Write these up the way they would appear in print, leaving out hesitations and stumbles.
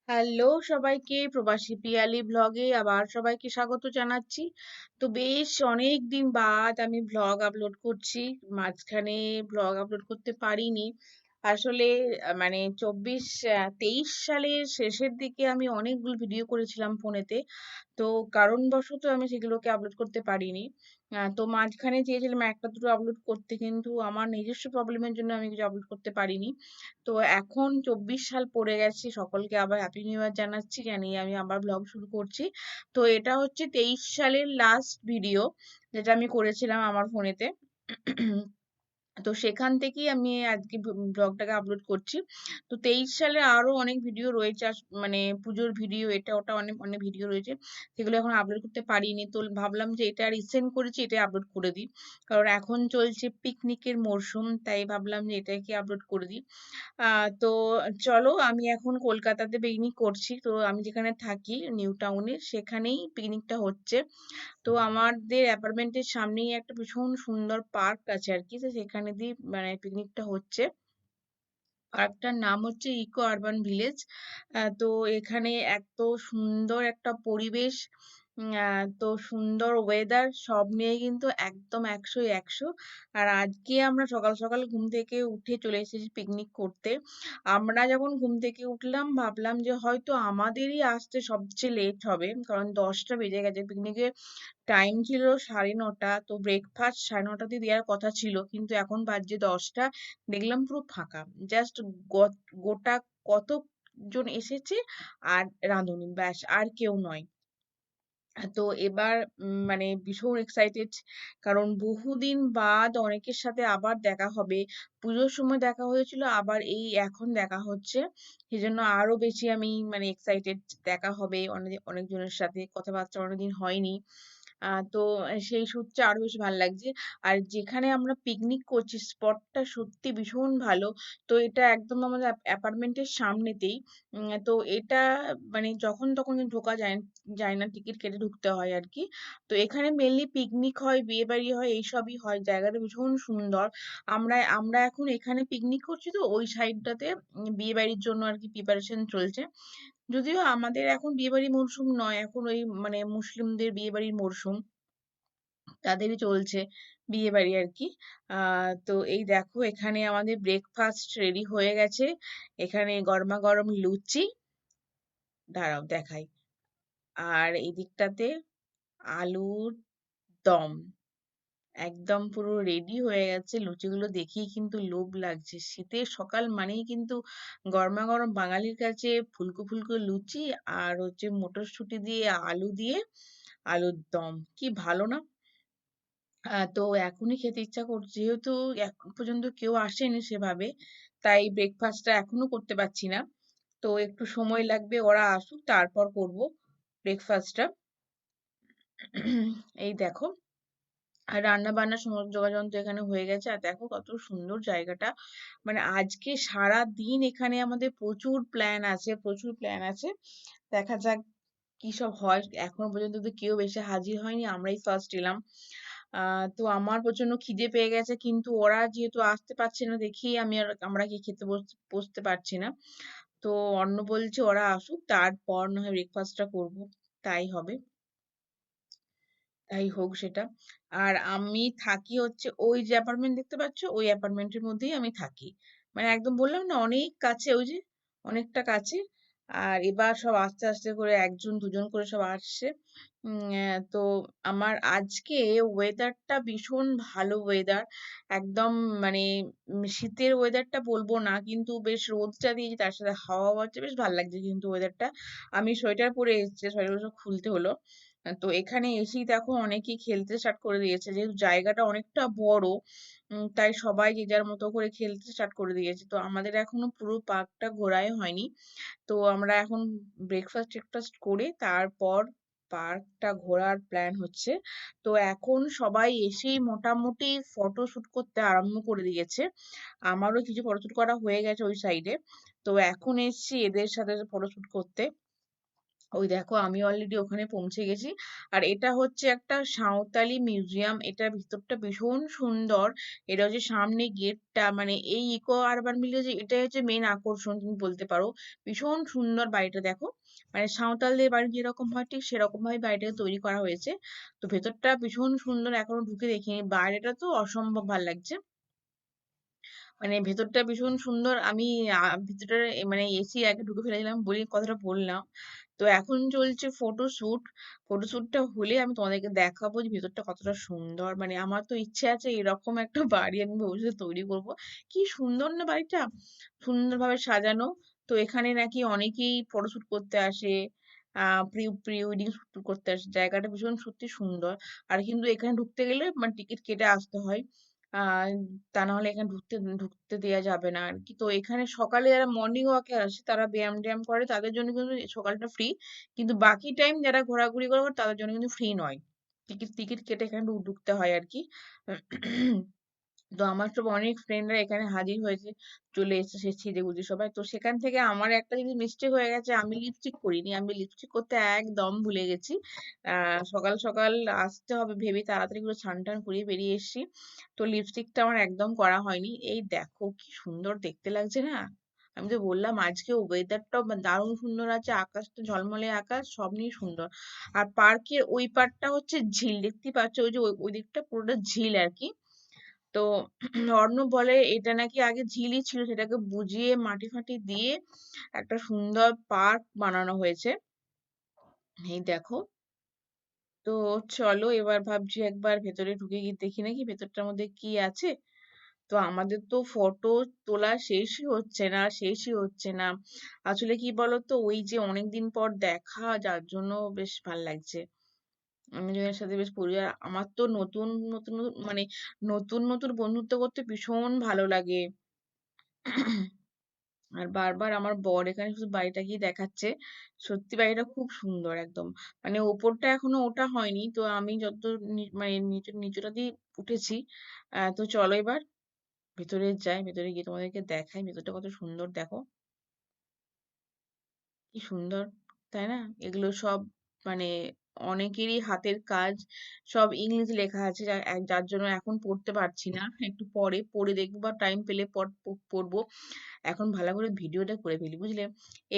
Hello সবাইকে, প্রবাসী পিয়ালি ব্লগে আবার সবাইকে স্বাগত জানাচ্ছি। তো বেশ অনেক দিন বাদ আমি ব্লগ আপলোড করছি। মাঝখানে ব্লগ আপলোড করতে পারিনি। আসলে মানে 23 সালের শেষের দিকে আমি অনেকগুলো ভিডিও করেছিলাম ফোনেতে। তো কারণবশত আমি সেগুলোকে আপলোড করতে পারিনি। তো মাঝখানে চেয়েছিলাম একটা দুটো আপলোড করতে, কিন্তু আমার নিজস্ব প্রবলেমের জন্য আমি কিছু আপলোড করতে পারিনি। তো এখন 24 সাল পড়ে গেছে, সকলকে আবার হ্যাপি নিউ ইয়ার জানাচ্ছি, জানিয়ে আমি আবার ব্লগ শুরু করছি। তো এটা হচ্ছে 23 সালের লাস্ট ভিডিও যেটা আমি করেছিলাম আমার ফোনেতে। তো সেখান থেকেই আমি আজকে ব্লগটাকে আপলোড করছি। তো 23 সালে আরো অনেক ভিডিও রয়েছে, মানে পুজোর ভিডিও এটা ওটা অনেক অনেক ভিডিও রয়েছে, সেগুলো এখন আপলোড করতে পারিনি। তো ভাবলাম যে এটা রিসেন্ট করেছি, এটা আপলোড করে দিই, কারণ এখন চলছে পিকনিকের মরশুম, তাই ভাবলাম যে এটাকে আপলোড করে দিই। তো চলো, আমি এখন কলকাতাতে পিকনিক করছি। তো আমি যেখানে থাকি নিউ টাউনে, সেখানেই পিকনিকটা হচ্ছে। তো আমাদের অ্যাপার্টমেন্টের সামনেই একটা ভীষণ সুন্দর পার্ক আছে আর কি, তো সেখানে দিয়ে মানে পিকনিকটা হচ্ছে। পার্কটার নাম হচ্ছে ইকো আরবান ভিলেজ। তো এখানে এত সুন্দর একটা পরিবেশ, তো সুন্দর ওয়েদার, সব নিয়ে কিন্তু একদম 100-ই 100। আর আজকে আমরা সকাল সকাল ঘুম থেকে উঠে চলে এসেছি পিকনিক করতে। আমরা যখন ঘুম থেকে উঠলাম ভাবলাম যে হয়তো আমাদেরই আসতে সবচেয়ে লেট হবে, কারণ 10টা বেজে গেছে। পিকনিকের টাইম ছিল 9:30। তো ব্রেকফাস্ট 9:30 দেওয়ার কথা ছিল, কিন্তু এখন বাজছে 10টা। দেখলাম পুরো ফাঁকা। জাস্ট গোটা কতজন এসেছে আর রাঁধুনি, ব্যাস, আর কেউ নয়। তো এবার মানে ভীষণ এক্সাইটেড, কারণ বহুদিন বাদ অনেকের সাথে আবার দেখা হবে। পুজোর সময় দেখা হয়েছিল, আবার এই এখন দেখা হচ্ছে। সেজন্য আরো বেশি আমি মানে এক্সাইটেড। দেখা হবে অনেক অনেকজনের সাথে, কথাবার্তা অনেকদিন হয়নি। তো সেই সূত্রে আরো বেশি ভালো লাগছে। আর যেখানে আমরা পিকনিক করছি স্পটটা সত্যি ভীষণ ভালো। তো এটা একদম আমাদের অ্যাপার্টমেন্টের সামনেতেই। তো এটা মানে যখন তখন কিন্তু ঢোকা যায় না, টিকিট কেটে ঢুকতে হয় আর কি। তো এখানে মেনলি পিকনিক হয়, বিয়ে বাড়ি হয়, এইসবই হয়। জায়গাটা ভীষণ সুন্দর। আমরা আমরা এখন এখানে পিকনিক করছি, তো ওই সাইডটাতে বিয়ে বাড়ির জন্য আর কি প্রিপারেশন চলছে। যদিও আমাদের এখন বিয়েবাড়ির মরশুম নয়, এখন ওই মানে মুসলিমদের বিয়েবাড়ির মরশুম, তাদেরই চলছে বিয়েবাড়ি আর কি। তো এই দেখো, এখানে আমাদের ব্রেকফাস্ট রেডি হয়ে গেছে। এখানে গরমা গরম লুচি, দাঁড়াও দেখাই, আর এই দিকটাতে আলুর দম একদম পুরো রেডি হয়ে গেছে। লুচিগুলো দেখেই কিন্তু লোভ লাগছে। শীতের সকাল মানেই কিন্তু গরমা গরম বাঙালির কাছে ফুলকো ফুলকো লুচি, আর হচ্ছে মটরশুঁটি দিয়ে আলু দিয়ে আলুর দম, কি ভালো না? তো এখনই খেতে ইচ্ছা করছে, যেহেতু এখন পর্যন্ত কেউ আসেনি সেভাবে, তাই ব্রেকফাস্টটা এখনো করতে পারছি না। তো একটু সময় লাগবে, ওরা আসুক তারপর করব ব্রেকফাস্টটা। এই দেখো, আর রান্না বান্না সমস্ত যোগাযন্ত্র এখানে হয়ে গেছে। আর দেখো কত সুন্দর জায়গাটা। মানে আজকে সারা দিন এখানে আমাদের প্রচুর প্ল্যান আছে, প্রচুর প্ল্যান আছে। দেখা যাক কি সব হয়। এখনো পর্যন্ত তো কেউ এসে হাজির হয়নি, আমরাই ফার্স্ট এলাম। তো আমার প্রচন্ড খিদে পেয়ে গেছে, কিন্তু ওরা যেহেতু আসতে পারছে না দেখেই আমরা কি খেতে বসতে পারছি না। তো অন্য বলছে ওরা আসুক তারপর না হয় ব্রেকফাস্টটা করবো, তাই হবে, তাই হোক সেটা। আর আমি থাকি হচ্ছে ওই যে অ্যাপার্টমেন্ট দেখতে পাচ্ছ, ওই অ্যাপার্টমেন্টের মধ্যেই আমি থাকি। মানে একদম বললাম না অনেক কাছে, ওই যে অনেকটা কাছে। আর এবার সব আস্তে আস্তে করে একজন দুজন করে সব আসছে। তো আমার আজকে ওয়েদারটা ভীষণ ভালো ওয়েদার। একদম মানে শীতের ওয়েদারটা বলবো না, কিন্তু বেশ রোদটা দিয়েছে, তার সাথে হাওয়া হচ্ছে, বেশ ভালো লাগছে কিন্তু ওয়েদারটা। আমি সোয়েটার পরে এসেছি, সোয়েটার সব খুলতে হলো। তো এখানে এসেই দেখো অনেকেই খেলতে স্টার্ট করে দিয়েছে, যেহেতু জায়গাটা অনেকটা বড়। তাই সবাই যে যার মতো করে খেলতে স্টার্ট করে দিয়েছে। তো আমাদের এখনো পুরো পার্কটা ঘোরাই হয়নি। তো আমরা এখন ব্রেকফাস্ট টেকফাস্ট করে তারপর পার্কটা ঘোরার প্ল্যান হচ্ছে। তো এখন সবাই এসেই মোটামুটি ফটোশুট করতে আরম্ভ করে দিয়েছে। আমারও কিছু ফটোশুট করা হয়ে গেছে ওই সাইডে। তো এখন এসছি এদের সাথে ফটোশুট করতে। ওই দেখো আমি অলরেডি ওখানে পৌঁছে গেছি। আর এটা হচ্ছে একটা সাঁওতালি মিউজিয়াম, এটার ভিতরটা ভীষণ সুন্দর। এটা হচ্ছে সামনে গেটটা, মানে এই ইকো আরবান ভিলেজে এটাই হচ্ছে মেন আকর্ষণ তুমি বলতে পারো। ভীষণ সুন্দর বাড়িটা দেখো, মানে সাঁওতালদের বাড়ি যেরকম হয় ঠিক সেরকম ভাবে বাড়িটাকে তৈরি করা হয়েছে। তো ভেতরটা ভীষণ সুন্দর, এখনো ঢুকে দেখিনি, বাইরেটা তো অসম্ভব ভালো লাগছে। মানে ভেতরটা ভীষণ সুন্দর। আমি ভিতরটা মানে এসি আগে ঢুকে ফেলেছিলাম বলে কথাটা বললাম। তো এখন চলছে ফটোশুট। ফটোশুটটা হলে আমি তোমাদেরকে দেখাবো যে ভেতরটা কতটা সুন্দর। মানে আমার তো ইচ্ছে আছে এরকম একটা বাড়ি আমি ভবিষ্যতে তৈরি করব। কি সুন্দর না বাড়িটা, সুন্দরভাবে সাজানো। তো এখানে নাকি অনেকেই ফটোশুট করতে আসে, প্রি প্রি ওয়েডিং শুট করতে আসে। জায়গাটা ভীষণ সত্যি সুন্দর। আর কিন্তু এখানে ঢুকতে গেলে মানে টিকিট কেটে আসতে হয়। আহ তা না হলে এখানে ঢুকতে ঢুকতে দেওয়া যাবে না আর কি। তো এখানে সকালে যারা মর্নিং ওয়াকে আসে তারা ব্যায়াম ট্যায়াম করে তাদের জন্য কিন্তু সকালটা ফ্রি। কিন্তু বাকি টাইম যারা ঘোরাঘুরি করে তাদের জন্য কিন্তু ফ্রি নয়, টিকিট টিকিট কেটে এখানে ঢুকতে হয় আর কি। তো আমার সব অনেক ফ্রেন্ডরা এখানে হাজির হয়েছে, চলে এসেছে সেজে গুজে সবাই। তো সেখান থেকে আমার একটা জিনিস মিস্টেক হয়ে গেছে, আমি লিপস্টিক করিনি, আমি লিপস্টিক করতে একদম ভুলে গেছি। সকাল সকাল আসতে হবে ভেবে তাড়াতাড়ি করে স্নান টান করিয়ে বেরিয়ে এসেছি। তো লিপস্টিকটা আমার একদম করা হয়নি। এই দেখো কি সুন্দর দেখতে লাগছে না। আমি তো বললাম আজকে ওয়েদারটাও দারুণ সুন্দর আছে, আকাশটা ঝলমলে আকাশ, সব নিয়ে সুন্দর। আর পার্কের ওই পারটা হচ্ছে ঝিল, দেখতেই পাচ্ছ ওই যে ওই দিকটা পুরোটা ঝিল আর কি। তো অর্ণব বলে এটা নাকি আগে ঝিলই ছিল, সেটাকে বুঝিয়ে মাটি ফাটি দিয়ে একটা সুন্দর পার্ক বানানো হয়েছে। এই দেখো। তো চলো এবার ভাবছি একবার ভেতরে ঢুকে গিয়ে দেখি নাকি ভেতরটার মধ্যে কি আছে। তো আমাদের তো ফটো তোলা শেষই হচ্ছে না, শেষই হচ্ছে না। আসলে কি বলতো, ওই যে অনেকদিন পর দেখা, যার জন্য বেশ ভাল লাগছে। আমি জনের সাথে বেশ পরিবার, আমার তো নতুন নতুন মানে নতুন নতুন বন্ধুত্ব করতে ভীষণ ভালো লাগে। আর বারবার আমার বর এখানে শুধু বাড়িটাকেই দেখাচ্ছে। সত্যি বাড়িটা খুব সুন্দর একদম। মানে ওপরটা এখনো ওটা হয়নি, তো আমি যত মানে নিচুটা দিয়ে উঠেছি। তো চলো এবার ভেতরে যাই, ভেতরে গিয়ে তোমাদেরকে দেখাই ভেতরটা কত সুন্দর দেখো। কি সুন্দর, তাই না? এগুলো সব মানে অনেকেরই হাতের কাজ, সব ইংলিশ লেখা আছে, যার জন্য এখন পড়তে পারছি না, একটু পরে পড়ে দেখবো বা টাইম পেলে পড়বো। এখন ভালো করে ভিডিওটা করে ফেলি বুঝলে।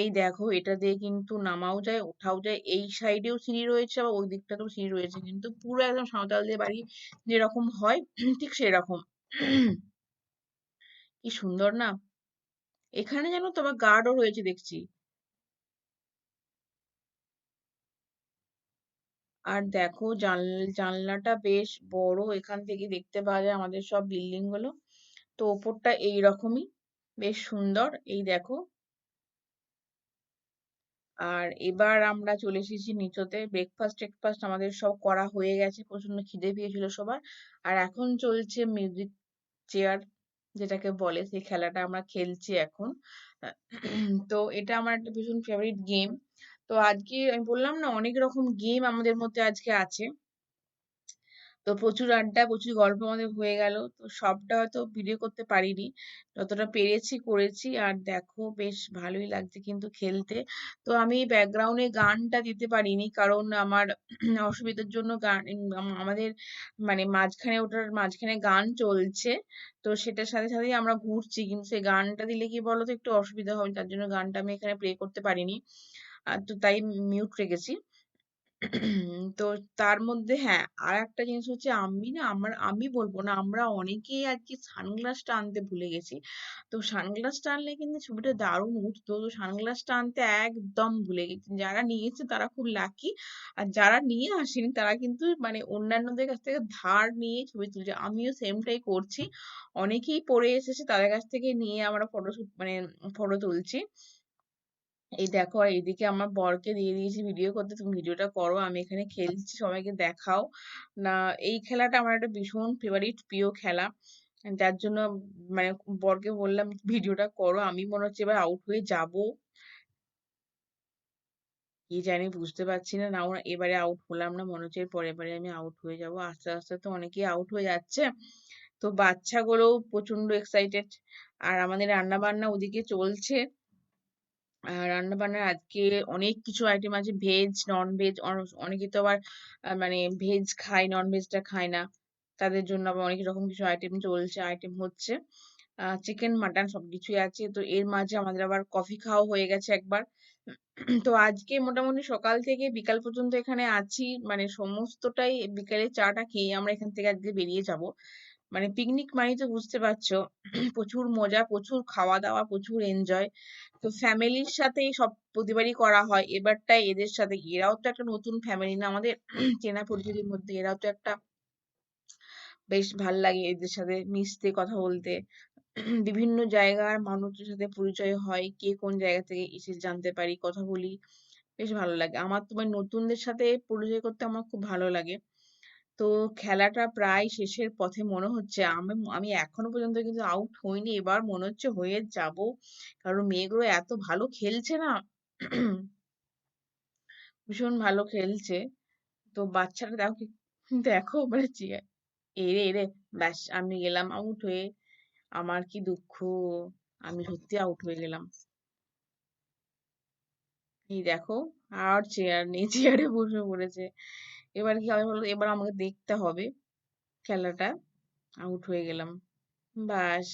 এই দেখো এটা দিয়ে কিন্তু নামাও যায় ওঠাও যায়, এই সাইডেও সিঁড়ি রয়েছে আবার ওই দিকটাতেও সিঁড়ি রয়েছে, কিন্তু পুরো একদম সাঁওতালদের বাড়ি যেরকম হয় ঠিক সেরকম। কি সুন্দর না। এখানে যেন তোমার গার্ডও রয়েছে দেখছি। আর দেখো জানলাটা বেশ বড়, এখান থেকে দেখতে পাওয়া যায় আমাদের সব বিল্ডিং গুলো। তো ওপরটা এইরকমই, বেশ সুন্দর। এই দেখো। আর এবার আমরা চলে এসেছি নিচতে, ব্রেকফাস্ট টেকফাস্ট আমাদের সব করা হয়ে গেছে, প্রচন্ড খিদে পেয়েছিল সবার। আর এখন চলছে মিউজিক চেয়ার যেটাকে বলে, সেই খেলাটা আমরা খেলছি এখন। তো এটা আমার একটা ভীষণ ফেভারিট গেম। তো আজকে আমি বললাম না অনেক রকম গেম আমাদের মধ্যে আজকে আছে। তো প্রচুর আড্ডা, প্রচুর গল্প আমাদের হয়ে গেল। তো সবটা হয়তো ভিডিও করতে পারিনি, যতটা পেরেছি করেছি। আর দেখো বেশ ভালোই লাগছে কিন্তু খেলতে। তো আমি ব্যাকগ্রাউন্ডে গানটা দিতে পারিনি কারণ আমার অসুবিধার জন্য গান আমাদের মানে মাঝখানে ওটার মাঝখানে গান চলছে। তো সেটার সাথে সাথেই আমরা ঘুরছি, কিন্তু সেই গানটা দিলে কি বলতো একটু অসুবিধা হবে, তার জন্য গানটা আমি এখানে প্লে করতে পারিনি। আর তো তাই মিউট রেখেছি। তো তার মধ্যে হ্যাঁ, আর একটা জিনিস হচ্ছে আমি না আমি বলবো না, আমরা অনেকেই আর কি সানগ্লাসটা আনতে ভুলে গেছি। তো সানগ্লাসটা আনলে কিন্তু ছবিটা দারুণ উঠতো। তো সানগ্লাসটা আনতে একদম ভুলে গেছি, যারা নিয়েছে তারা খুব লাকি। আর যারা নিয়ে আসেনি তারা কিন্তু মানে অন্যান্যদের কাছ থেকে ধার নিয়ে ছবি তুলছে, আমিও সেমটাই করছি। অনেকেই পরে এসেছে, তাদের কাছ থেকে নিয়ে আমরা ফটোশুট মানে ফটো তুলছি। এই দেখো, আর এইদিকে আমার বরকে দিয়ে দিয়েছি ভিডিও করতে, তুমি ভিডিওটা করো, আমি এখানে খেলছি, সবাইকে দেখাও। না, এই খেলাটা আমার একটা ভীষণ ফেভারিট প্রিয় খেলা, যার জন্য মানে বরকে বললাম ভিডিওটা করো, আমি মনে হচ্ছে এবার আউট হয়ে যাব। কি জানি বুঝতে পারছি না, না এবারে আউট হলাম না, মনে হচ্ছে এর পরের বারে আমি আউট হয়ে যাব। আস্তে আস্তে তো অনেকেই আউট হয়ে যাচ্ছে। তো বাচ্চাগুলোও প্রচন্ড এক্সাইটেড। আর আমাদের রান্না বান্না ওদিকে চলছে। রান্নাবান্নার আজকে অনেক কিছু আইটেম আছে। ভেজ, নন-ভেজ অনেকে তো আবার মানে ভেজ খায়, নন-ভেজটা খায় না। তাদের জন্য আবার অনেক রকম কিছু আইটেম চলছে, আইটেম হচ্ছে। চিকেন, মাটন সবকিছুই আছে। তো এর মাঝে আমাদের আবার কফি খাওয়া হয়ে গেছে একবার। তো আজকে মোটামুটি সকাল থেকে বিকাল পর্যন্ত এখানে আছি। মানে সমস্তটাই বিকালে চাটা খেয়ে আমরা এখান থেকে আজকে বেরিয়ে যাবো। মানে পিকনিক মানেই তো বুঝতে পারছো প্রচুর মজা, প্রচুর খাওয়া-দাওয়া, প্রচুর এনজয়। তো ফ্যামিলির সাথেই সব প্রতিবারই করা হয়। এবারটাই এদের সাথে এরাও তো একটা নতুন ফ্যামিলি না আমাদের চেনা পরিচিতির মধ্যে এরাও তো একটা বেশ ভাল লাগে এদের সাথে মিশতে, কথা বলতে। বিভিন্ন জায়গার মানুষদের সাথে পরিচয় হয়। কে কোন জায়গা থেকে এসেছে জানতে পারি, কথা বলি। বেশ ভালো লাগে। আমার তো মানে নতুনদের সাথে পরিচয় করতে আমার খুব ভালো লাগে। তো খেলাটা প্রায় শেষের পথে মনে হচ্ছে। আমি এখনো পর্যন্ত কিন্তু আউট হইনি। এবার মনে হচ্ছে হয়ে যাবো। কারণ মেয়েগুলো এত ভালো খেলছে না। ভীষণ ভালো খেলছে। তো বাচ্চারা দেখো দেখো মানে এরে এরে ব্যাস আমি গেলাম আউট হয়ে। আমার কি দুঃখ। আমি সত্যি আউট হয়ে গেলাম। এই দেখো আর চেয়ার নেই চেয়ারে বসে পড়েছে। এবার কি হবে বলো এবার আমাকে দেখতে হবে খেলাটা। আউট হয়ে গেলাম। ব্যাস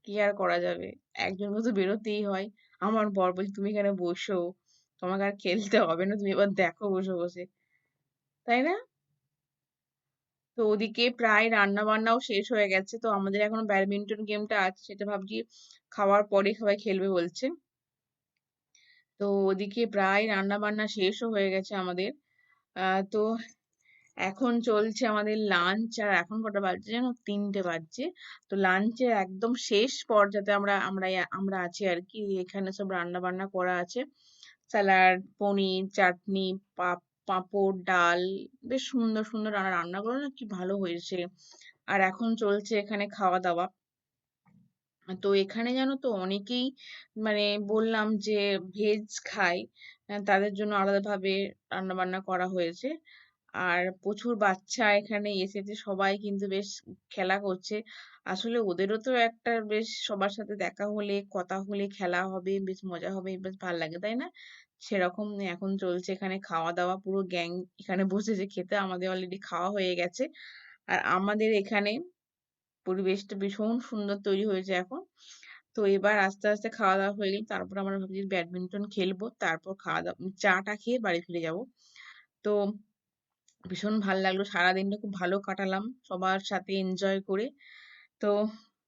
কি আর করা যাবে। একজনকে তো বেরোতেই হয়। আমার বর বলছে তুমি এখানে বসো। তোমাকে আর খেলতে হবে না। তুমি এবার দেখো বসে বসে। তাই না? তো ওদিকে প্রায় রান্না বান্নাও শেষ হয়ে গেছে। তো আমাদের এখনো ব্যাডমিন্টন গেমটা আছে সেটা ভাবছি খাওয়ার পরে সবাই খেলবে বলছে। তো ওদিকে প্রায় রান্না বান্না শেষও হয়ে গেছে আমাদের। তো এখন চলছে আমাদের লাঞ্চ আর এখন কটা বাজছে জানো 3টে বাজছে। তো লাঞ্চের একদম শেষ পর্যাতে আমরা আছি আর কি। এখানে সব রান্না বান্না করা আছে। স্যালাড, পনির, চাটনি, পাঁপড়, ডাল বেশ সুন্দর সুন্দর রান্নাগুলো না কি ভালো হয়েছে। আর এখন চলছে এখানে খাওয়া দাওয়া। তো এখানে জানো তো অনেকেই মানে বললাম যে ভেজ খায়। তাদের জন্য আলাদাভাবে রান্নাবান্না করা হয়েছে। আর প্রচুর বাচ্চা এখানে এসেছে সবাই কিন্তু বেশ খেলা করছে। আসলে ওদেরও তো একটা বেশ সবার সাথে দেখা হলে কথা হলে খেলা হবে বেশ মজা হবে বেশ ভাল লাগে তাই না? সেরকম এখন চলছে এখানে খাওয়া দাওয়া পুরো গ্যাং এখানে বসেছে খেতে আমাদের অলরেডি খাওয়া হয়ে গেছে। আর আমাদের এখানে পরিবেশটা ভীষণ সুন্দর তৈরি হয়েছে এখন। তো এবার আস্তে আস্তে খাওয়া দাওয়া হয়ে গেলে তারপর আমরা ভাবছি ব্যাডমিন্টন খেলবো তারপর খাওয়া দাওয়া চাটা খেয়ে বাড়ি ফিরে যাব। তো ভীষণ ভাল লাগলো সারাদিনটা খুব ভালো কাটালাম সবার সাথে এনজয় করে। তো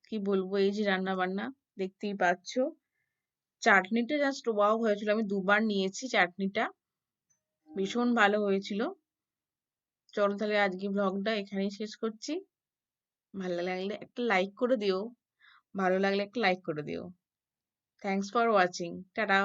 কি বলবো এই যে রান্না বান্না দেখতেই পাচ্ছো। চাটনিটা জাস্ট ওয়াও হয়েছিল আমি দুবার নিয়েছি চাটনিটা ভীষণ ভালো হয়েছিল। চলো তাহলে আজকে ব্লগটা এখানেই শেষ করছি। ভালো লাগলে একটা লাইক করে দিও। ভালো লাগলে একটা লাইক করে দিও। Thanks for watching. টাটা।